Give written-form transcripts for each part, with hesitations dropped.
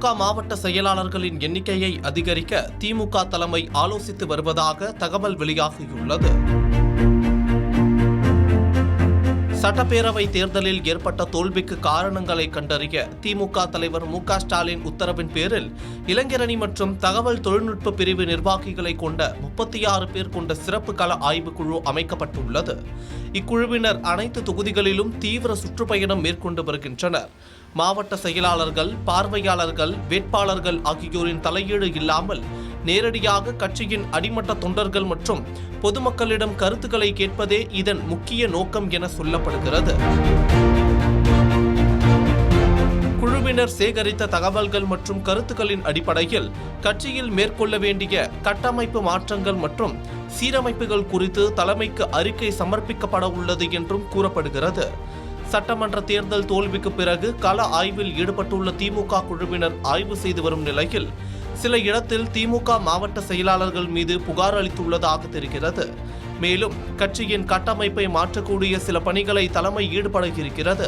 திமுக மாவட்ட செயலாளர்களின் எண்ணிக்கையை அதிகரிக்க திமுக தலைமை ஆலோசித்து வருவதாக தகவல் வெளியாகியுள்ளது. சட்டப்பேரவை தேர்தலில் ஏற்பட்ட தோல்விக்கு காரணங்களை கண்டறிய திமுக தலைவர் மு.க. ஸ்டாலின் உத்தரவின் பேரில் இளைஞரணி மற்றும் தகவல் தொழில்நுட்ப பிரிவு நிர்வாகிகளை கொண்ட 36 பேர் கொண்ட சிறப்பு கள ஆய்வுக்குழு அமைக்கப்பட்டுள்ளது. இக்குழுவினர் அனைத்து தொகுதிகளிலும் தீவிர சுற்றுப்பயணம் மேற்கொண்டு வருகின்றனர். மாவட்ட செயலாளர்கள், பார்வையாளர்கள், வேட்பாளர்கள் ஆகியோரின் தலையீடு இல்லாமல் நேரடியாக கட்சியின் அடிமட்ட தொண்டர்கள் மற்றும் பொதுமக்களிடம் கருத்துக்களை கேட்பதே இதன் முக்கிய நோக்கம் என சொல்லப்படுகிறது. குழுவினர் சேகரித்த தகவல்கள் மற்றும் கருத்துக்களின் அடிப்படையில் கட்சியில் மேற்கொள்ள வேண்டிய கட்டமைப்பு மாற்றங்கள் மற்றும் சீரமைப்புகள் குறித்து தலைமைக்கு அறிக்கை சமர்ப்பிக்கப்பட உள்ளது என்றும் கூறப்படுகிறது. சட்டமன்ற தேர்தல் தோல்விக்கு பிறகு கள ஆய்வில் ஈடுபட்டுள்ள திமுக குழுவினர் ஆய்வு செய்து வரும் நிலையில் சில இடத்தில் திமுக மாவட்ட செயலாளர்கள் மீது புகார் அளித்துள்ளதாக தெரிகிறது. மேலும் கட்சியின் கட்டமைப்பை மாற்றக்கூடிய சில பணிகளை தலைமை ஈடுபட இருக்கிறது.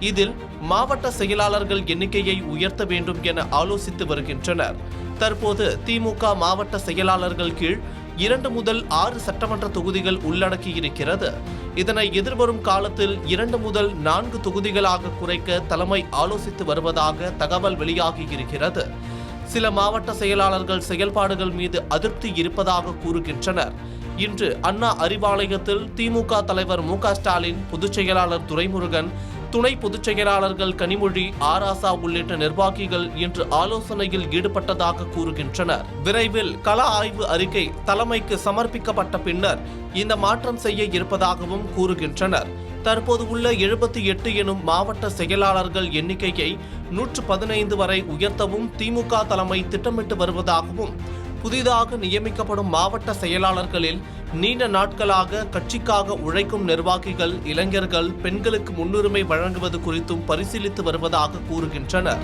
இதில் மாவட்ட செயலாளர்கள் எண்ணிக்கையை உயர்த்த வேண்டும் என ஆலோசித்து வருகின்றனர். தற்போது திமுக மாவட்ட செயலாளர்கள் கீழ் 2 முதல் 6 சட்டமன்ற தொகுதிகள் உள்ளடக்கியிருக்கிறது. இதனை எதிர்வரும் காலத்தில் 2 முதல் 4 தொகுதிகளாக குறைக்க தலைமை ஆலோசித்து வருவதாக தகவல் வெளியாகியிருக்கிறது. சில மாவட்ட செயலாளர்கள் செயல்பாடுகள் மீது அதிருப்தி இருப்பதாக கூறுகின்றனர். இன்று அண்ணா அறிவாலயத்தில் திமுக தலைவர் மு.க. ஸ்டாலின், பொதுச் செயலாளர் துரைமுருகன், துணை பொதுச் செயலாளர்கள் கனிமொழி, ஆராசா உள்ளிட்ட நிர்வாகிகள் இன்று ஆலோசனையில் ஈடுபட்டதாக கூறுகின்றனர். விரைவில் கள ஆய்வு அறிக்கை தலைமைக்கு சமர்ப்பிக்கப்பட்ட பின்னர் இந்த மாற்றம் செய்ய இருப்பதாகவும் கூறுகின்றனர். தற்போது உள்ள 78 எனும் மாவட்ட செயலாளர்கள் எண்ணிக்கையை 115 வரை உயர்த்தவும் திமுக தலைமை திட்டமிட்டு வருவதாகவும், புதிதாக நியமிக்கப்படும் மாவட்ட செயலாளர்களில் நீண்ட நாட்களாக கட்சிக்காக உழைக்கும் நிர்வாகிகள், இளைஞர்கள், பெண்களுக்கு முன்னுரிமை வழங்குவது குறித்தும் பரிசீலித்து வருவதாக கூறுகின்றனர்.